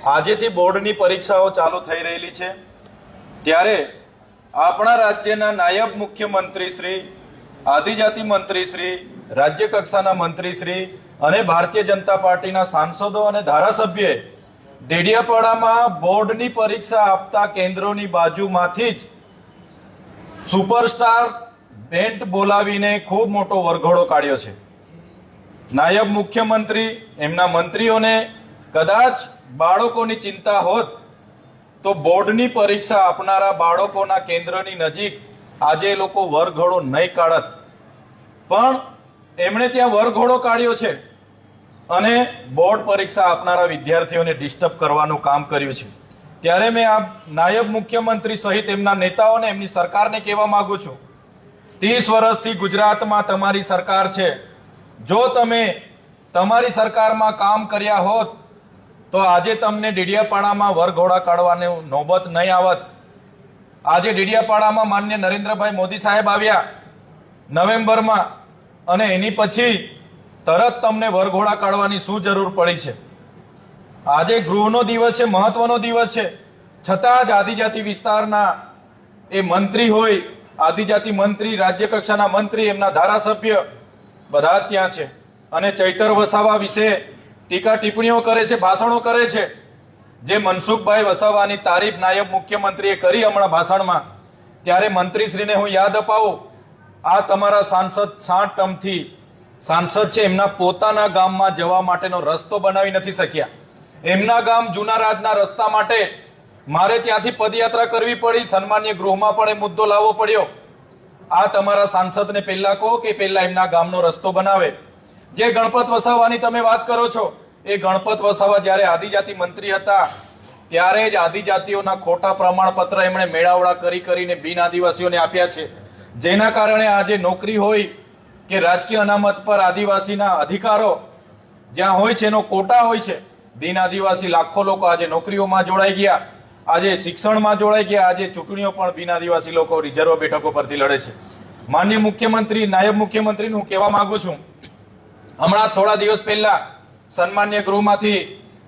આજેથી બોર્ડની પરીક્ષાઓ ચાલુ થઈ રહેલી છે, ત્યારે આપણા રાજ્યના નાયબ મુખ્યમંત્રી શ્રી, આદિજાતિ મંત્રી શ્રી, રાજ્ય કક્ષાના મંત્રી શ્રી અને ભારતીય જનતા પાર્ટીના સાંસદો અને ધારાસભ્યોએ ડેડિયાપાડામાં બોર્ડની પરીક્ષા આપતા કેન્દ્રોની બાજુમાંથી જ સુપરસ્ટાર બેન્ડ બોલાવીને ખૂબ મોટો વરઘોડો કાઢ્યો છે. નાયબ મુખ્યમંત્રી, એમના મંત્રીઓને કદાચ બાળકોની ચિંતા હોત તો બોર્ડની પરીક્ષા આપનારા બાળકોના કેન્દ્રની નજીક આજે લોકો વરઘોડો નહીં કાઢત, પણ એમણે ત્યાં વરઘોડો કાઢ્યો છે અને બોર્ડ પરીક્ષા આપનારા વિદ્યાર્થીઓને ડિસ્ટર્બ કરવાનું કામ કર્યું છે. ત્યારે મેં આ નાયબ મુખ્યમંત્રી સહિત એમના નેતાઓને, એમની સરકારને કહેવા માંગુ છું, 30 વર્ષથી ગુજરાતમાં તમારી સરકાર છે. જો તમે તમારી સરકારમાં કામ કર્યા હોત તો આજે તમને ડેડિયાપાડામાં વરઘોડા કાઢવાની નોબત નહીં આવત. આજે ડેડિયાપાડામાં માન્ય નરેન્દ્રભાઈ મોદી સાહેબ આવ્યા નવેમ્બરમાં, અને એની પછી તરત તમને વરઘોડા કાઢવાની શું જરૂર પડી છે? આજે ગૃહનો દિવસ છે, મહત્વનો દિવસ છે, છતાં જ આદિજાતિ વિસ્તારના એ મંત્રી હોય, આદિજાતિ મંત્રી, રાજ્ય કક્ષાના મંત્રી, એમના ધારાસભ્ય બધા ત્યાં છે અને ચૈતર વસાવા વિશે ટીકા ટિપ્પણીઓ કરે છે, ભાષણો કરે છે. જે મનસુખભાઈ વસાવાની તારીફ નાયબ મુખ્યમંત્રીએ કરી હમણાં ભાષણમાં, ત્યારે મંત્રીશ્રીને હું યાદ અપાવું, આ તમારા સાંસદ 60 ટર્મથી સાંસદ છે, એમના પોતાના ગામમાં જવા માટેનો રસ્તો બનાવી નથી શક્યા. એમના ગામ જૂના રાજના રસ્તા માટે મારે ત્યાંથી પદયાત્રા કરવી પડી, સન્માન્ય ગૃહમાં પણ એ મુદ્દો લાવવો પડ્યો. આ તમારા સાંસદને પહેલા કહો કે પહેલા એમના ગામનો રસ્તો બનાવે. જે ગણપત વસાવાની તમે વાત કરો છો, એ ગણપત વસાવા જ્યારે આદિજાતિ મંત્રી હતા ત્યારે જ આદિજાતિઓના ખોટા પ્રમાણપત્ર એમણે મેળાવડા કરીને બિન આદિવાસીઓને આપ્યા છે, જેના કારણે આજે નોકરી હોય કે રાજકીય અનામત પર આદિવાસીના અધિકારો જ્યાં હોય છે એનો કોટા હોય છે. બિન આદિવાસી લાખો લોકો આજે નોકરીઓમાં જોડાઈ ગયા, આજે શિક્ષણમાં જોડાઈ ગયા, આજે ચૂંટણીઓ પણ બિન આદિવાસી લોકો રિઝર્વ બેઠકો પરથી લડે છે. માનનીય મુખ્યમંત્રી, નાયબ મુખ્યમંત્રીને હું કહેવા માંગુ છું, હમણાં થોડા દિવસ પહેલા સન્માન્ય ગૃહમાંથી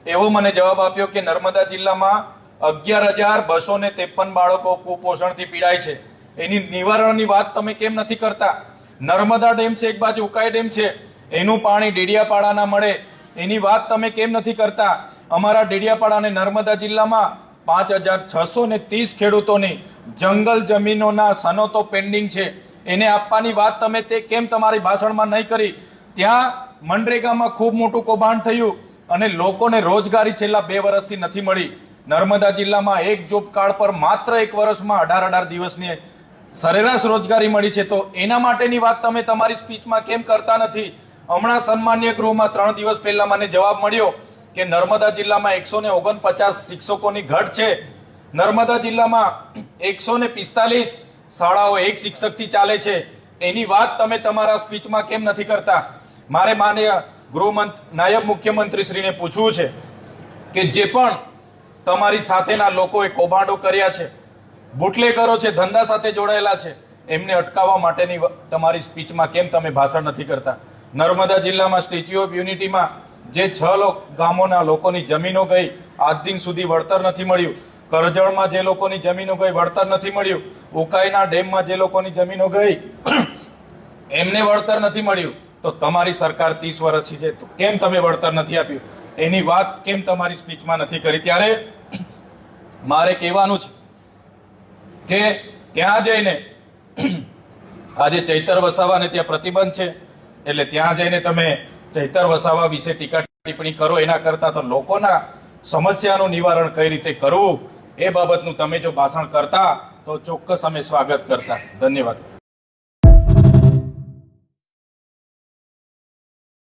એવો મને જવાબ આપ્યો કે નર્મદા જિલ્લામાં 11,253 બાળકો કુપોષણથી પીડાય છે. એની નિવારણની વાત તમે કેમ નથી કરતા? નર્મદા ડેમ છે, એક બાજુ ઉકાઈ ડેમ છે, એનું પાણી ડેડિયાપાડાના મળે, એની વાત તમે કેમ નથી કરતા? અમારા ડેડિયાપાડા અને નર્મદા જિલ્લામાં 5,630 ખેડૂતોની જંગલ જમીનોના સનતો પેન્ડિંગ છે, એને આપવાની વાત તમે તે કેમ તમારી ભાષણમાં નહીં કરી? ત્યાં મનરેગામાં ખૂબ મોટું કૌભાંડ થયું અને લોકોને રોજગારી છેલ્લા 2 વર્ષથી નથી મળી. નર્મદા જિલ્લામાં એક જોબ કાર્ડ પર માત્ર 1 વર્ષમાં 18 દિવસની સરેરાશ રોજગારી મળી છે, તો એના માટેની વાત તમે તમારી સ્પીચમાં કેમ કરતા નથી? હમણાં સન્માન્ય ગૃહમાં 3 દિવસ પહેલા મને જવાબ મળ્યો કે નર્મદા જિલ્લામાં 149 શિક્ષકોની ઘટ છે. નર્મદા જિલ્લામાં 145 શાળાઓ એક શિક્ષકથી ચાલે છે, એની વાત તમે તમારા સ્પીચમાં કેમ નથી કરતા? મારે માનનીય નાયબ મુખ્યમંત્રી શ્રીને પૂછવું છે કે જે પણ તમારી સાથેના લોકોએ કૌભાંડો કર્યા છે, બુટલેગરો છે, ધંધા સાથે જોડાયેલા છે, એમને અટકાવવા માટેની તમારી સ્પીચમાં કેમ તમે ભાષણ નથી કરતા? નર્મદા જિલ્લામાં સ્ટેચ્યુ ઓફ યુનિટીમાં જે 6 ગામોના લોકોની જમીનો ગઈ, આજ દિન સુધી વળતર નથી મળ્યું. કરજણમાં જે લોકોની જમીનો ગઈ, વળતર નથી મળ્યું. ઉકાઈના ડેમમાં જે લોકોની જમીનો ગઈ, એમને વળતર નથી મળ્યું. તો તમારી સરકાર 30 વર્ષથી છે, તો કેમ તમે વળતર નથી આપ્યું? એની વાત કેમ તમારી સ્પીચમાં નથી કરી? ત્યારે મારે કહેવાનું છે કે ત્યાં જઈને આજે ચૈતર વસાવાને ત્યાં પ્રતિબંધ છે, એટલે ત્યાં જઈને તમે ચૈતર વસાવા વિશે ટીકા ટિપ્પણી કરો, એના કરતા તો લોકોના સમસ્યાનું નિવારણ કઈ રીતે કરવું એ બાબતનું તમે જો ભાષણ કરતા તો ચોક્કસ અમે સ્વાગત કરતા. ધન્યવાદ.